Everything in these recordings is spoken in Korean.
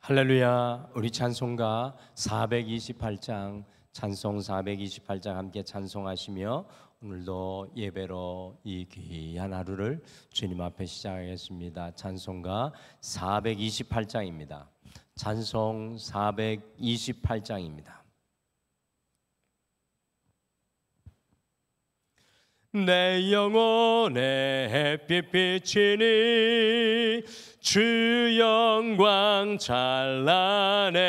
할렐루야. 우리 찬송가 428장 찬송 428장 함께 찬송하시며 오늘도 예배로 이 귀한 하루를 주님 앞에 시작하겠습니다. 찬송가 428장입니다. 찬송 428장입니다. 내 영혼의 햇빛 비치니 주 영광 찬란해.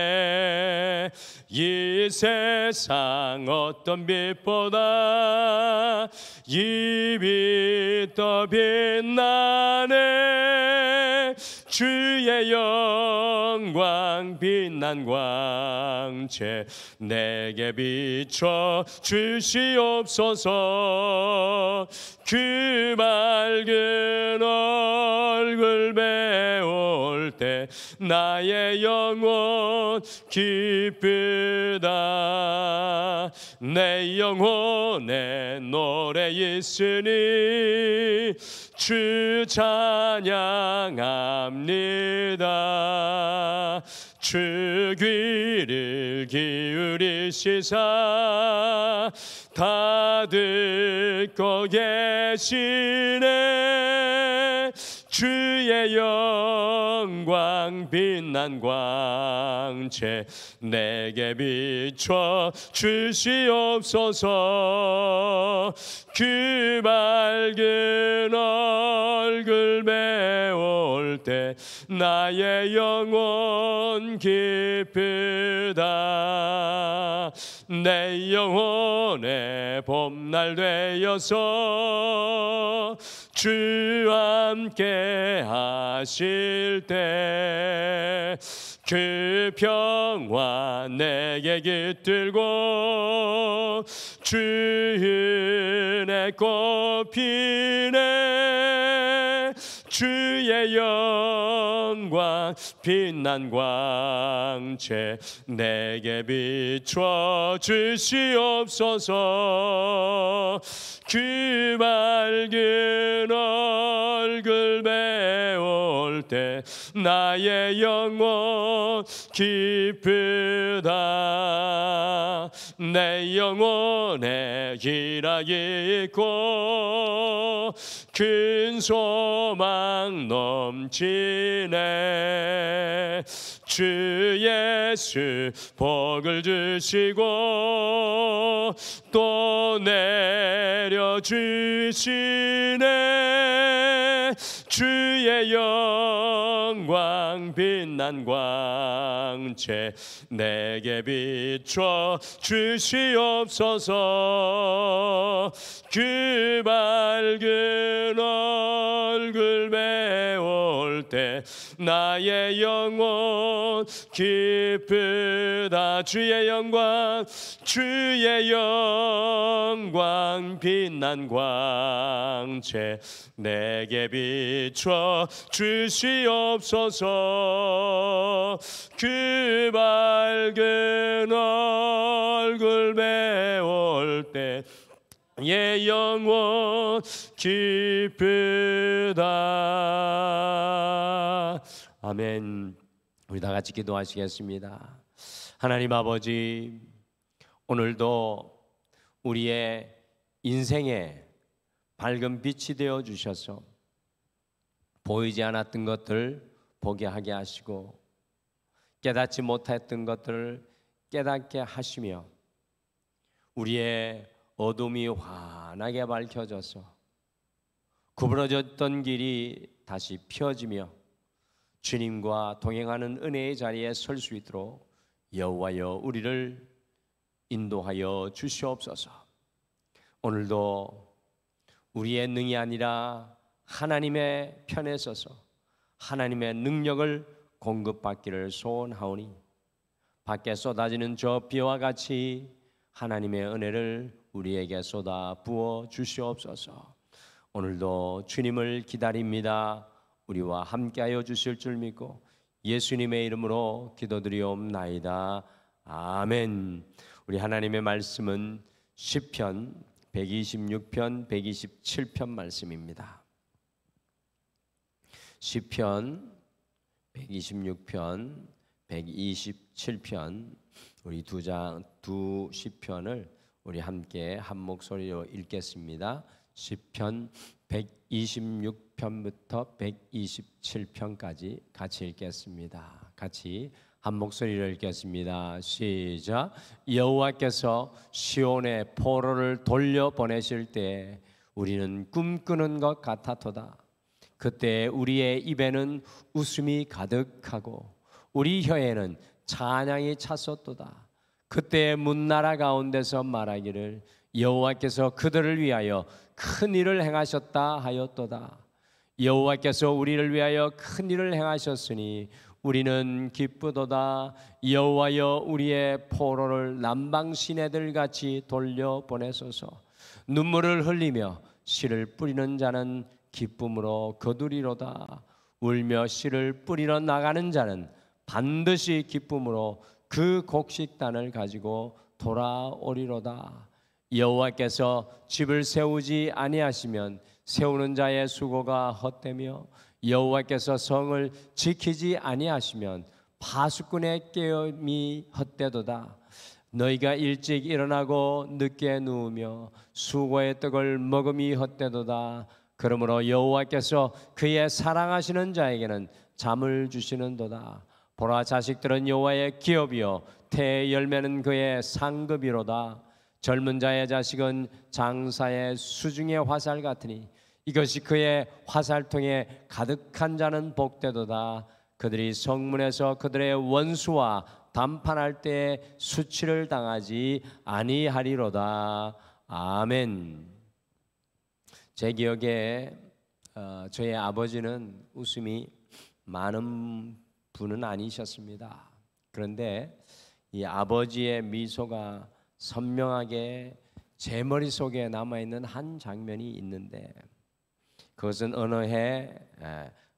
이 세상 어떤 빛보다 이 빛 더 빛나네. 주의 영광 빛난 광채 내게 비춰 주시옵소서. 그 맑은 얼굴 배울 때 나의 영혼 기쁘다. 내 영혼에 노래 있으니 주 찬양합니다. 주 귀를 기울이시사 다 듣고 계시네. 주의 영광 빛난 광채 내게 비춰 주시옵소서. 그 맑은 얼굴 배울 때 나의 영혼 기쁘다. 내 영혼의 봄날 되어서 주 함께 하실 때 그 평화 내게 깃들고 주 은혜 꽃피네. 주의 영광 빛난 광채 내게 비춰 주시옵소서. 그 맑은 얼굴 배울 때 나의 영혼 기쁘다. 내 영혼에 희락이 있고 큰 소망 넘치네. 주 예수 복을 주시고 또 내려주시네. 주의 영광 빛난 광채 내게 비춰 주시옵소서. 그 맑은 얼굴 배울 때 나의 영혼 기쁘다. 주의 영광 주의 영광 빛난 광채 내게 비춰 주시옵소서. 그 밝은 얼굴 배울 때 예 영혼 기쁘다. 아멘. 우리 다 같이 기도하시겠습니다. 하나님 아버지, 오늘도 우리의 인생에 밝은 빛이 되어 주셔서 보이지 않았던 것들 보게 하게 하시고 깨닫지 못했던 것들을 깨닫게 하시며 우리의 어둠이 환하게 밝혀져서 구부러졌던 길이 다시 펴지며 주님과 동행하는 은혜의 자리에 설 수 있도록 여호와여 우리를 인도하여 주시옵소서. 오늘도 우리의 능이 아니라 하나님의 편에 서서 하나님의 능력을 공급받기를 소원하오니 밖에 쏟아지는 저 비와 같이 하나님의 은혜를 우리에게 쏟아 부어 주시옵소서. 오늘도 주님을 기다립니다. 우리와 함께하여 주실 줄 믿고 예수님의 이름으로 기도드리옵나이다. 아멘. 우리 하나님의 말씀은 시편 126편 127편 말씀입니다. 시편 126편 127편 우리 두 시편을 우리 함께 한 목소리로 읽겠습니다. 시편 126편부터 127편까지 같이 읽겠습니다. 같이 한 목소리로 읽겠습니다. 시작. 여호와께서 시온의 포로를 돌려보내실 때 우리는 꿈꾸는 것 같았도다. 그때 우리의 입에는 웃음이 가득하고 우리 혀에는 찬양이 찼었도다. 그때 문나라 가운데서 말하기를 여호와께서 그들을 위하여 큰 일을 행하셨다 하였도다. 여호와께서 우리를 위하여 큰 일을 행하셨으니 우리는 기쁘도다. 여호와여 우리의 포로를 남방 시내들 같이 돌려보내소서. 눈물을 흘리며 씨를 뿌리는 자는 기쁨으로 거두리로다. 울며 씨를 뿌리러 나가는 자는 반드시 기쁨으로 그 곡식단을 가지고 돌아오리로다. 여호와께서 집을 세우지 아니하시면 세우는 자의 수고가 헛되며 여호와께서 성을 지키지 아니하시면 파수꾼의 깨움이 헛되도다. 너희가 일찍 일어나고 늦게 누우며 수고의 떡을 먹음이 헛되도다. 그러므로 여호와께서 그의 사랑하시는 자에게는 잠을 주시는도다. 보라, 자식들은 여호와의 기업이요 태의 열매는 그의 상급이로다. 젊은 자의 자식은 장사의 수중의 화살 같으니 이것이 그의 화살통에 가득한 자는 복되도다. 그들이 성문에서 그들의 원수와 담판할 때 수치를 당하지 아니하리로다. 아멘. 제 기억에 저희 아버지는 웃음이 많은 분은 아니셨습니다. 그런데 이 아버지의 미소가 선명하게 제 머릿속에 남아있는 한 장면이 있는데, 그것은 어느 해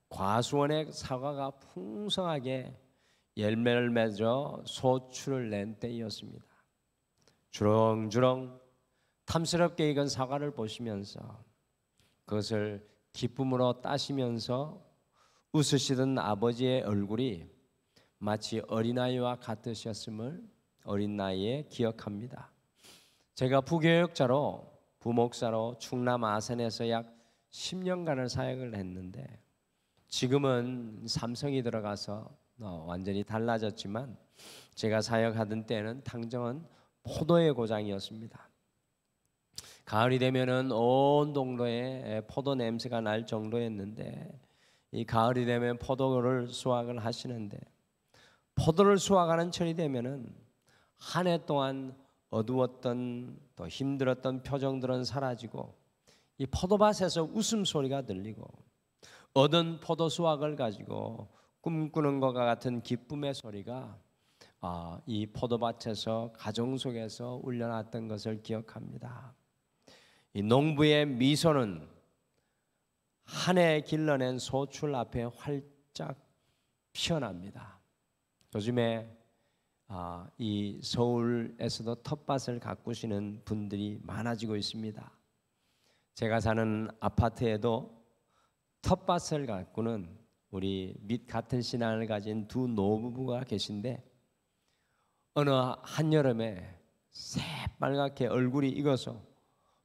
과수원의 사과가 풍성하게 열매를 맺어 소출을 낸 때였습니다. 주렁주렁 탐스럽게 익은 사과를 보시면서 그것을 기쁨으로 따시면서 웃으시던 아버지의 얼굴이 마치 어린아이와 같으셨음을 어린 나이에 기억합니다. 제가 부교역자로 부목사로 충남 아산에서 약 10년간을 사역을 했는데, 지금은 삼성이 들어가서 완전히 달라졌지만 제가 사역하던 때는 당정은 포도의 고장이었습니다. 가을이 되면은 온 동로에 포도 냄새가 날 정도였는데, 이 가을이 되면 포도를 수확을 하시는데, 포도를 수확하는 철이 되면은 한 해 동안 어두웠던 또 힘들었던 표정들은 사라지고 이 포도밭에서 웃음소리가 들리고 얻은 포도 수확을 가지고 꿈꾸는 것과 같은 기쁨의 소리가 이 포도밭에서 가정 속에서 울려났던 것을 기억합니다. 이 농부의 미소는 한 해 길러낸 소출 앞에 활짝 피어납니다. 요즘에 이 서울에서도 텃밭을 가꾸시는 분들이 많아지고 있습니다. 제가 사는 아파트에도 텃밭을 가꾸는 우리 및 같은 신앙을 가진 두 노부부가 계신데, 어느 한여름에 새빨갛게 얼굴이 익어서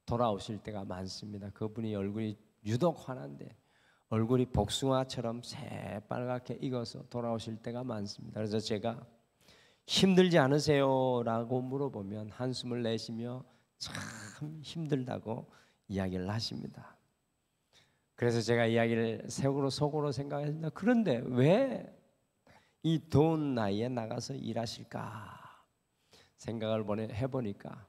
돌아오실 때가 많습니다. 그분이 얼굴이 유독 환한데 얼굴이 복숭아처럼 새빨갛게 익어서 돌아오실 때가 많습니다. 그래서 제가 힘들지 않으세요? 라고 물어보면 한숨을 내쉬며 참 힘들다고 이야기를 하십니다. 그래서 제가 이야기를 속으로 생각했습니다. 그런데 왜 이 더운 나이에 나가서 일하실까 생각을 해보니까,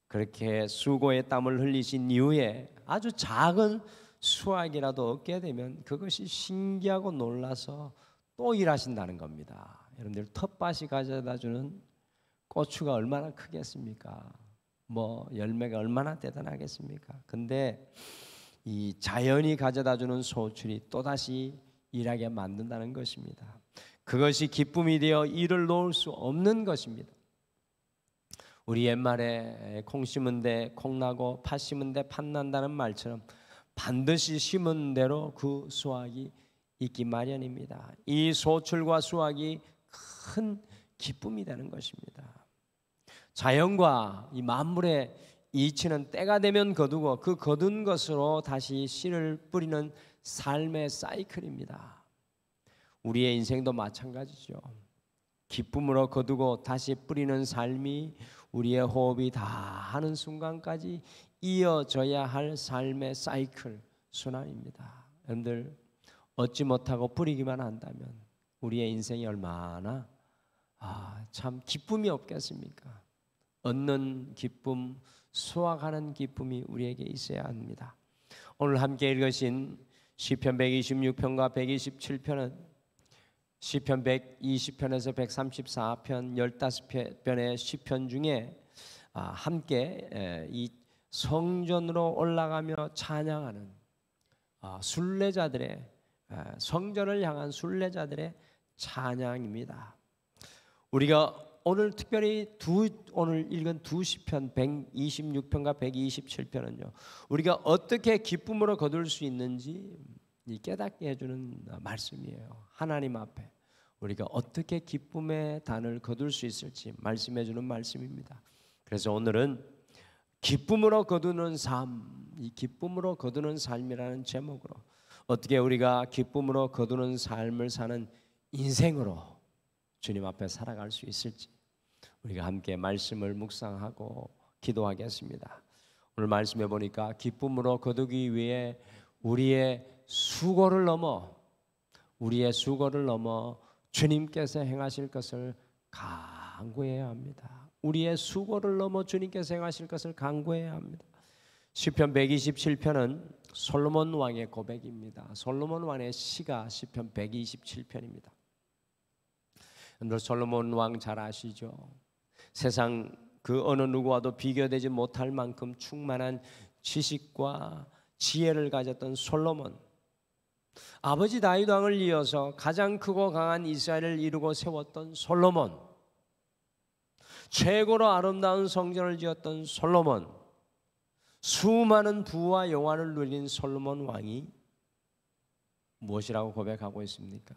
그렇게 수고의 땀을 흘리신 이후에 아주 작은 수확이라도 얻게 되면 그것이 신기하고 놀라서 또 일하신다는 겁니다. 여러분들, 텃밭이 가져다주는 고추가 얼마나 크겠습니까? 열매가 얼마나 대단하겠습니까? 근데 이 자연이 가져다주는 소출이 또다시 일하게 만든다는 것입니다. 그것이 기쁨이 되어 일을 놓을 수 없는 것입니다. 우리 옛말에 콩 심은 데 콩 나고 팥 심은 데 팥 난다는 말처럼 반드시 심은 대로 그 수확이 있기 마련입니다. 이 소출과 수확이 큰 기쁨이 되는 것입니다. 자연과 이 만물의 이치는 때가 되면 거두고 그 거둔 것으로 다시 씨를 뿌리는 삶의 사이클입니다. 우리의 인생도 마찬가지죠. 기쁨으로 거두고 다시 뿌리는 삶이 우리의 호흡이 다 하는 순간까지 이어져야 할 삶의 사이클 순환입니다. 여러분들 얻지 못하고 뿌리기만 한다면 우리의 인생이 얼마나 참 기쁨이 없겠습니까? 얻는 기쁨, 수확하는 기쁨이 우리에게 있어야 합니다. 오늘 함께 읽으신 시편 126편과 127편은 시편 120편에서 134편 15편의 시편 중에 함께 이 성전으로 올라가며 찬양하는 순례자들의 성전을 향한 순례자들의 찬양입니다. 우리가 오늘 특별히 오늘 읽은 두 시편 126편과 127편은요. 우리가 어떻게 기쁨으로 거둘 수 있는지 깨닫게 해주는 말씀이에요. 하나님 앞에 우리가 어떻게 기쁨의 단을 거둘 수 있을지 말씀해 주는 말씀입니다. 그래서 오늘은 기쁨으로 거두는 삶, 이 기쁨으로 거두는 삶이라는 제목으로 어떻게 우리가 기쁨으로 거두는 삶을 사는 인생으로 주님 앞에 살아갈 수 있을지 우리가 함께 말씀을 묵상하고 기도하겠습니다. 오늘 말씀해 보니까 기쁨으로 거두기 위해 우리의 수고를 넘어 주님께서 행하실 것을 간구해야 합니다. 우리의 수고를 넘어 주님께서 행하실 것을 간구해야 합니다. 시편 127편은 솔로몬 왕의 고백입니다. 솔로몬 왕의 시가 시편 127편입니다. 여러분 솔로몬 왕 잘 아시죠? 세상 그 어느 누구와도 비교되지 못할 만큼 충만한 지식과 지혜를 가졌던 솔로몬, 아버지 다윗 왕을 이어서 가장 크고 강한 이스라엘을 이루고 세웠던 솔로몬, 최고로 아름다운 성전을 지었던 솔로몬, 수많은 부와 영화를 누린 솔로몬 왕이 무엇이라고 고백하고 있습니까?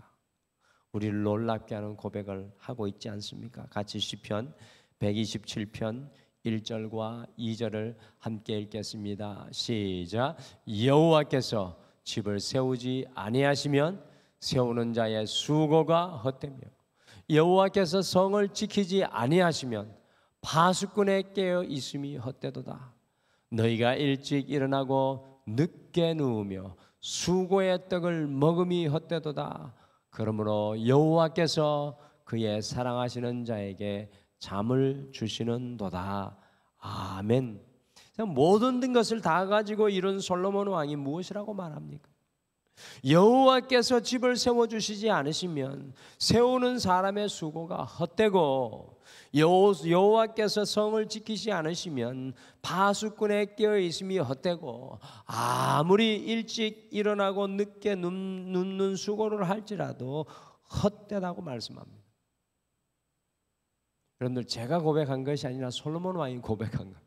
우리를 놀랍게 하는 고백을 하고 있지 않습니까? 같이 시편 127편 1절과 2절을 함께 읽겠습니다. 시작. 여호와께서 집을 세우지 아니하시면 세우는 자의 수고가 헛되며 여호와께서 성을 지키지 아니하시면 파수꾼의 깨어 있음이 헛되도다. 너희가 일찍 일어나고 늦게 누우며 수고의 떡을 먹음이 헛되도다. 그러므로 여호와께서 그의 사랑하시는 자에게 잠을 주시는도다. 아멘. 모든 것을 다 가지고 이룬 솔로몬 왕이 무엇이라고 말합니까? 여호와께서 집을 세워주시지 않으시면 세우는 사람의 수고가 헛되고 여호와께서 성을 지키지 않으시면 파수꾼의 깨어있음이 헛되고 아무리 일찍 일어나고 늦게 눕는 수고를 할지라도 헛되다고 말씀합니다. 여러분들 제가 고백한 것이 아니라 솔로몬 왕이 고백한 것.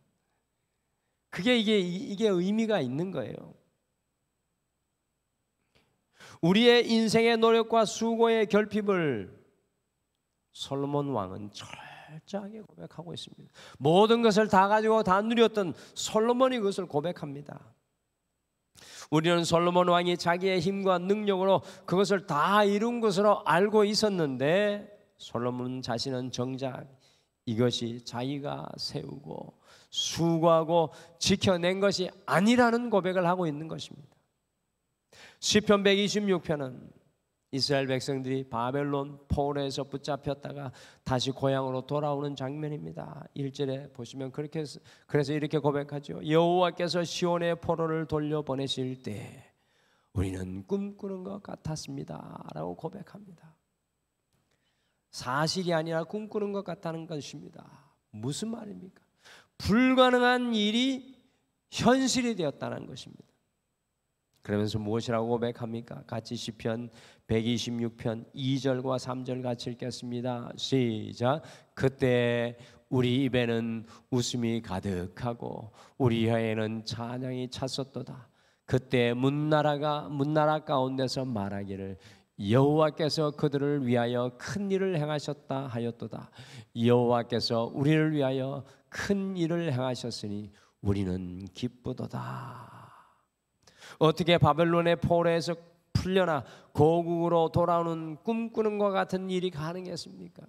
이게 의미가 있는 거예요. 우리의 인생의 노력과 수고의 결핍을 솔로몬 왕은 철저하게 고백하고 있습니다. 모든 것을 다 가지고 다 누렸던 솔로몬이 그것을 고백합니다. 우리는 솔로몬 왕이 자기의 힘과 능력으로 그것을 다 이룬 것으로 알고 있었는데 솔로몬 자신은 정작 이것이 자기가 세우고 수고하고 지켜낸 것이 아니라는 고백을 하고 있는 것입니다. 시편 126편은 이스라엘 백성들이 바벨론 포로에서 붙잡혔다가 다시 고향으로 돌아오는 장면입니다. 1절에 보시면 그래서 이렇게 고백하죠. 여호와께서 시온의 포로를 돌려보내실 때 우리는 꿈꾸는 것 같았습니다 라고 고백합니다. 사실이 아니라 꿈꾸는 것 같다는 것입니다. 무슨 말입니까? 불가능한 일이 현실이 되었다는 것입니다. 그러면서 무엇이라고 고백합니까? 같이 시편 126편 2절과 3절 같이 읽겠습니다. 시작. 그때 우리 입에는 웃음이 가득하고 우리 혀에는 찬양이 찼었도다. 그때 문나라 가운데서 말하기를 여호와께서 그들을 위하여 큰 일을 행하셨다 하였도다. 여호와께서 우리를 위하여 큰 일을 행하셨으니 우리는 기쁘도다. 어떻게 바벨론의 포로에서 풀려나 고국으로 돌아오는 꿈꾸는 것 같은 일이 가능했습니까?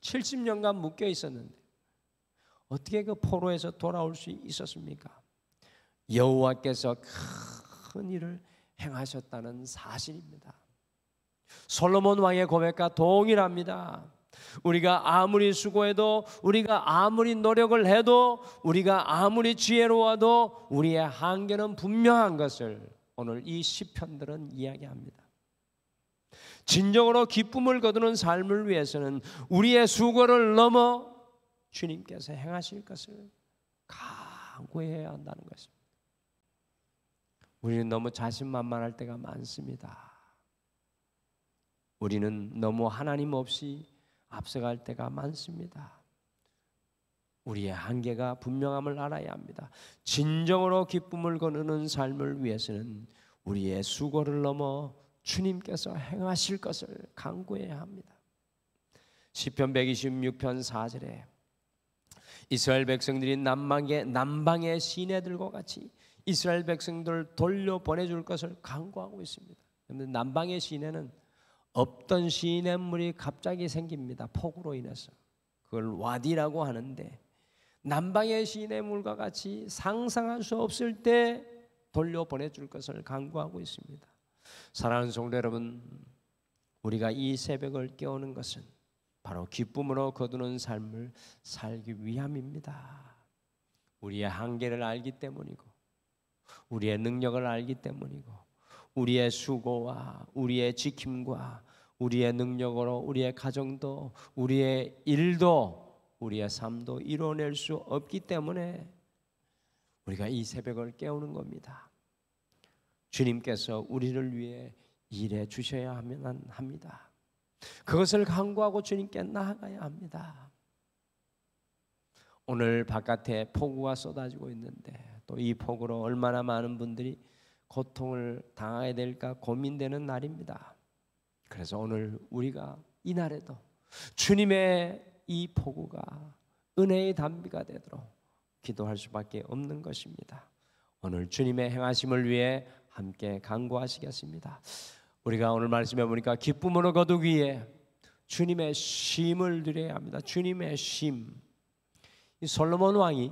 70년간 묶여 있었는데 어떻게 그 포로에서 돌아올 수 있었습니까? 여호와께서 큰 일을 행하셨다는 사실입니다. 솔로몬 왕의 고백과 동일합니다. 우리가 아무리 수고해도, 우리가 아무리 노력을 해도, 우리가 아무리 지혜로워도 우리의 한계는 분명한 것을 오늘 이 시편들은 이야기합니다. 진정으로 기쁨을 거두는 삶을 위해서는 우리의 수고를 넘어 주님께서 행하실 것을 간구해야 한다는 것입니다. 우리는 너무 자신만만할 때가 많습니다. 우리는 너무 하나님 없이 앞서갈 때가 많습니다. 우리의 한계가 분명함을 알아야 합니다. 진정으로 기쁨을 거두는 삶을 위해서는 우리의 수고를 넘어 주님께서 행하실 것을 간구해야 합니다. 시편 126편 4절에 이스라엘 백성들이 남방의 시내들과 같이 이스라엘 백성들을 돌려보내줄 것을 간구하고 있습니다. 그런데 남방의 시내는 없던 시냇물이 갑자기 생깁니다. 폭우로 인해서. 그걸 와디라고 하는데 남방의 시냇물과 같이 상상할 수 없을 때 돌려보내줄 것을 간구하고 있습니다. 사랑하는 성도 여러분, 우리가 이 새벽을 깨우는 것은 바로 기쁨으로 거두는 삶을 살기 위함입니다. 우리의 한계를 알기 때문이고 우리의 능력을 알기 때문이고 우리의 수고와 우리의 지킴과 우리의 능력으로 우리의 가정도 우리의 일도 우리의 삶도 이뤄낼 수 없기 때문에 우리가 이 새벽을 깨우는 겁니다. 주님께서 우리를 위해 일해 주셔야 합니다. 그것을 간구하고 주님께 나아가야 합니다. 오늘 바깥에 폭우가 쏟아지고 있는데 또 이 폭우로 얼마나 많은 분들이 고통을 당하게 될까 고민되는 날입니다. 그래서 오늘 우리가 이 날에도 주님의 이 폭우가 은혜의 단비가 되도록 기도할 수밖에 없는 것입니다. 오늘 주님의 행하심을 위해 함께 간구하시겠습니다. 우리가 오늘 말씀해 보니까 기쁨으로 거두기 위해 주님의 쉼을 드려야 합니다. 주님의 쉼. 이 솔로몬 왕이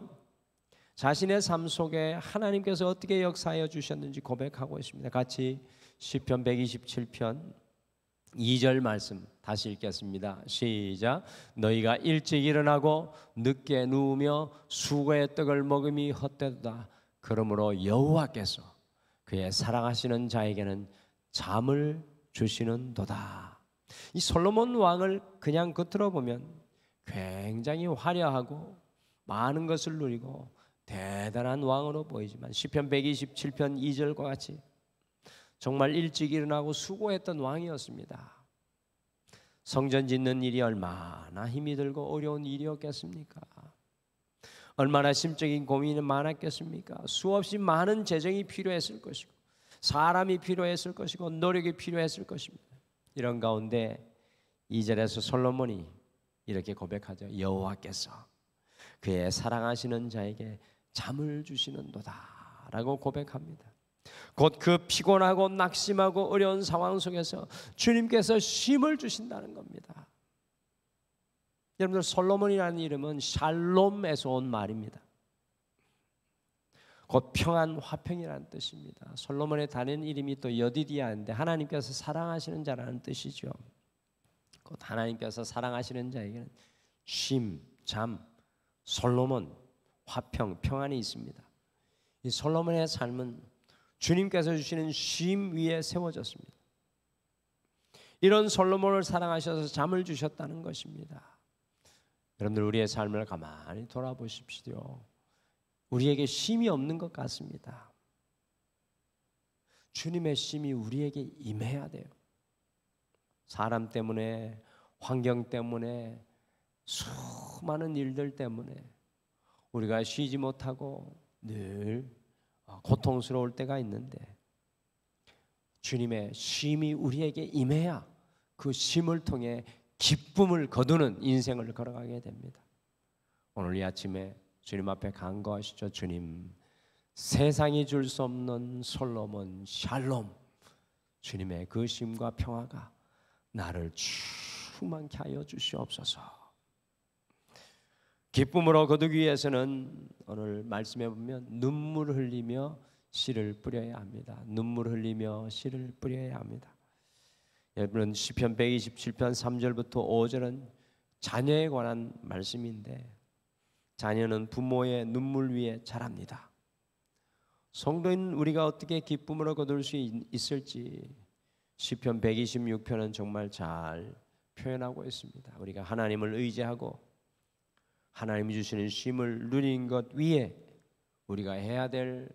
자신의 삶 속에 하나님께서 어떻게 역사하여 주셨는지 고백하고 있습니다. 같이 시편 127편 2절 말씀 다시 읽겠습니다. 시작. 너희가 일찍 일어나고 늦게 누우며 수고의 떡을 먹음이 헛되도다. 그러므로 여호와께서 그의 사랑하시는 자에게는 잠을 주시는도다. 이 솔로몬 왕을 그냥 겉으로 보면 굉장히 화려하고 많은 것을 누리고 대단한 왕으로 보이지만 시편 127편 2절과 같이 정말 일찍 일어나고 수고했던 왕이었습니다. 성전 짓는 일이 얼마나 힘이 들고 어려운 일이었겠습니까? 얼마나 심적인 고민이 많았겠습니까? 수없이 많은 재정이 필요했을 것이고 사람이 필요했을 것이고 노력이 필요했을 것입니다. 이런 가운데 2절에서 솔로몬이 이렇게 고백하죠. 여호와께서 그의 사랑하시는 자에게 잠을 주시는도다 라고 고백합니다. 곧 그 피곤하고 낙심하고 어려운 상황 속에서 주님께서 쉼을 주신다는 겁니다. 여러분들 솔로몬이라는 이름은 샬롬에서 온 말입니다. 곧 평안 화평이라는 뜻입니다. 솔로몬의 다른 이름이 또 여디디아인데 하나님께서 사랑하시는 자라는 뜻이죠. 곧 하나님께서 사랑하시는 자에게는 쉼, 잠, 솔로몬, 화평, 평안이 있습니다. 이 솔로몬의 삶은 주님께서 주시는 쉼 위에 세워졌습니다. 이런 솔로몬을 사랑하셔서 잠을 주셨다는 것입니다. 여러분들 우리의 삶을 가만히 돌아보십시오. 우리에게 쉼이 없는 것 같습니다. 주님의 쉼이 우리에게 임해야 돼요. 사람 때문에, 환경 때문에, 수많은 일들 때문에 우리가 쉬지 못하고 늘 고통스러울 때가 있는데 주님의 쉼이 우리에게 임해야 그 쉼을 통해 기쁨을 거두는 인생을 걸어가게 됩니다. 오늘 이 아침에 주님 앞에 간구하시죠. 주님, 세상이 줄 수 없는 솔로몬 샬롬, 주님의 그 쉼과 평화가 나를 충만케 하여 주시옵소서. 기쁨으로 거두기 위해서는 오늘 말씀해 보면 눈물 흘리며 씨를 뿌려야 합니다. 눈물 흘리며 씨를 뿌려야 합니다. 여러분, 시편 127편 3절부터 5절은 자녀에 관한 말씀인데, 자녀는 부모의 눈물 위에 자랍니다. 성도인 우리가 어떻게 기쁨으로 거둘 수 있을지 시편 126편은 정말 잘 표현하고 있습니다. 우리가 하나님을 의지하고 하나님이 주시는 쉼을 누린 것 위에 우리가 해야 될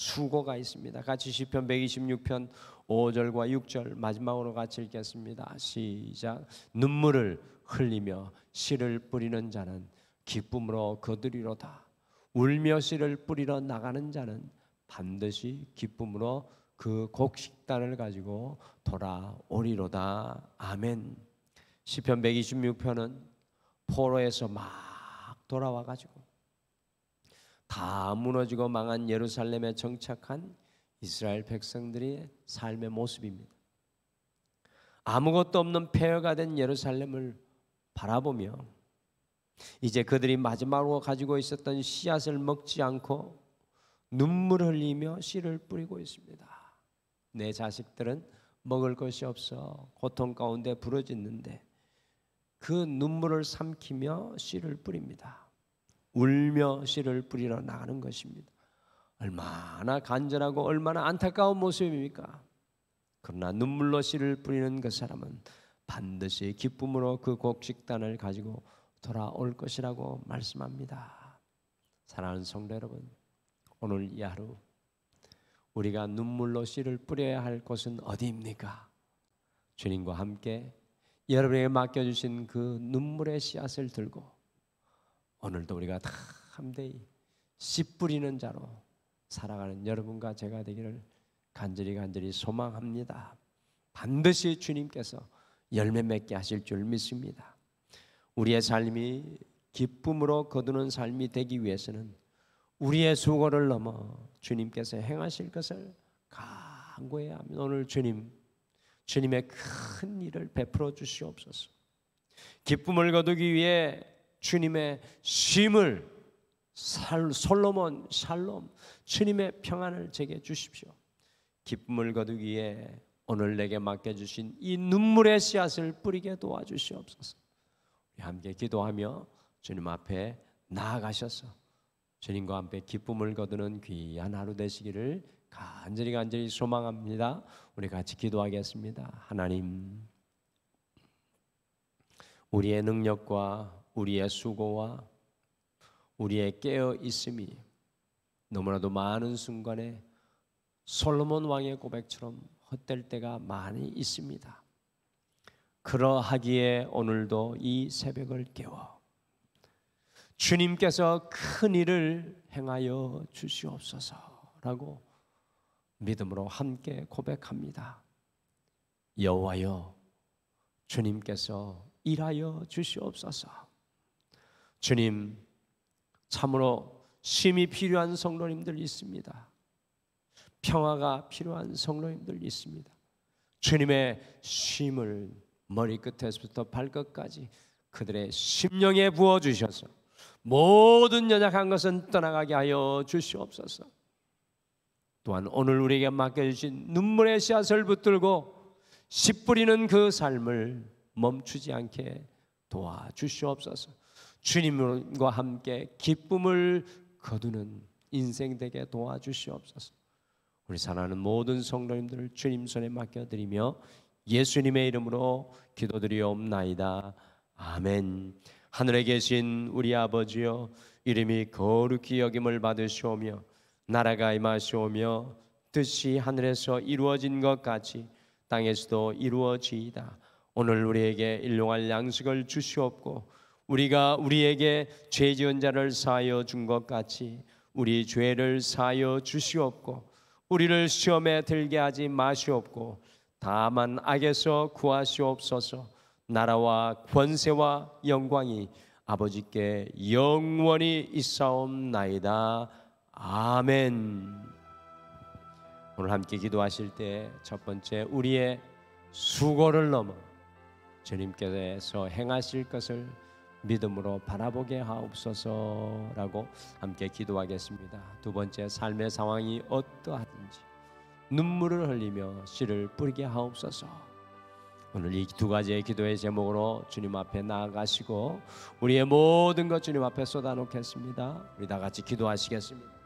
수고가 있습니다. 같이 시편 126편 5절과 6절 마지막으로 같이 읽겠습니다. 시작. 눈물을 흘리며 씨를 뿌리는 자는 기쁨으로 거두리로다. 울며 씨를 뿌리러 나가는 자는 반드시 기쁨으로 그 곡식단을 가지고 돌아오리로다. 아멘. 시편 126편은 포로에서 막 돌아와 가지고 다 무너지고 망한 예루살렘에 정착한 이스라엘 백성들의 삶의 모습입니다. 아무것도 없는 폐허가 된 예루살렘을 바라보며 이제 그들이 마지막으로 가지고 있었던 씨앗을 먹지 않고 눈물 흘리며 씨를 뿌리고 있습니다. 내 자식들은 먹을 것이 없어 고통 가운데 부러지는데 그 눈물을 삼키며 씨를 뿌립니다. 울며 씨를 뿌리러 나가는 것입니다. 얼마나 간절하고 얼마나 안타까운 모습입니까? 그러나 눈물로 씨를 뿌리는 그 사람은 반드시 기쁨으로 그 곡식단을 가지고 돌아올 것이라고 말씀합니다. 사랑하는 성도 여러분, 오늘 이 하루 우리가 눈물로 씨를 뿌려야 할 곳은 어디입니까? 주님과 함께 여러분에게 맡겨주신 그 눈물의 씨앗을 들고 오늘도 우리가 다 함대히 씨 뿌리는 자로 살아가는 여러분과 제가 되기를 간절히 소망합니다. 반드시 주님께서 열매 맺게 하실 줄 믿습니다. 우리의 삶이 기쁨으로 거두는 삶이 되기 위해서는 우리의 수고를 넘어 주님께서 행하실 것을 간구해야 합니다. 오늘 주님의 큰 일을 베풀어 주시옵소서. 기쁨을 거두기 위해 주님의 쉼을 솔로몬 샬롬 주님의 평안을 제게 주십시오. 기쁨을 거두기 위해 오늘 내게 맡겨주신 이 눈물의 씨앗을 뿌리게 도와주시옵소서. 우리 함께 기도하며 주님 앞에 나아가셔서 주님과 함께 기쁨을 거두는 귀한 하루 되시기를 간절히 소망합니다. 우리 같이 기도하겠습니다. 하나님, 우리의 능력과 우리의 수고와 우리의 깨어 있음이 너무나도 많은 순간에 솔로몬 왕의 고백처럼 헛될 때가 많이 있습니다. 그러하기에 오늘도 이 새벽을 깨워 주님께서 큰 일을 행하여 주시옵소서라고 믿음으로 함께 고백합니다. 여호와여, 주님께서 일하여 주시옵소서. 주님, 참으로 쉼이 필요한 성도님들 있습니다. 평화가 필요한 성도님들 있습니다. 주님의 쉼을 머리끝에서부터 발끝까지 그들의 심령에 부어주셔서 모든 연약한 것은 떠나가게 하여 주시옵소서. 또한 오늘 우리에게 맡겨주신 눈물의 씨앗을 붙들고 씨 뿌리는 그 삶을 멈추지 않게 도와주시옵소서. 주님과 함께 기쁨을 거두는 인생 되게 도와주시옵소서. 우리 사랑하는 모든 성도님들을 주님 손에 맡겨드리며 예수님의 이름으로 기도드리옵나이다. 아멘. 하늘에 계신 우리 아버지여, 이름이 거룩히 여김을 받으시오며 나라가 임하시오며 뜻이 하늘에서 이루어진 것 같이 땅에서도 이루어지이다. 오늘 우리에게 일용할 양식을 주시옵고 우리가 우리에게 죄 지은 자를 사하여 준 것 같이 우리 죄를 사하여 주시옵고 우리를 시험에 들게 하지 마시옵고 다만 악에서 구하시옵소서. 나라와 권세와 영광이 아버지께 영원히 있사옵나이다. 아멘. 오늘 함께 기도하실 때 첫 번째, 우리의 수고를 넘어 주님께서 행하실 것을 믿음으로 바라보게 하옵소서라고 함께 기도하겠습니다. 두 번째, 삶의 상황이 어떠하든지 눈물을 흘리며 씨를 뿌리게 하옵소서. 오늘 이 두 가지의 기도의 제목으로 주님 앞에 나아가시고 우리의 모든 것 주님 앞에 쏟아놓겠습니다. 우리 다 같이 기도하시겠습니다.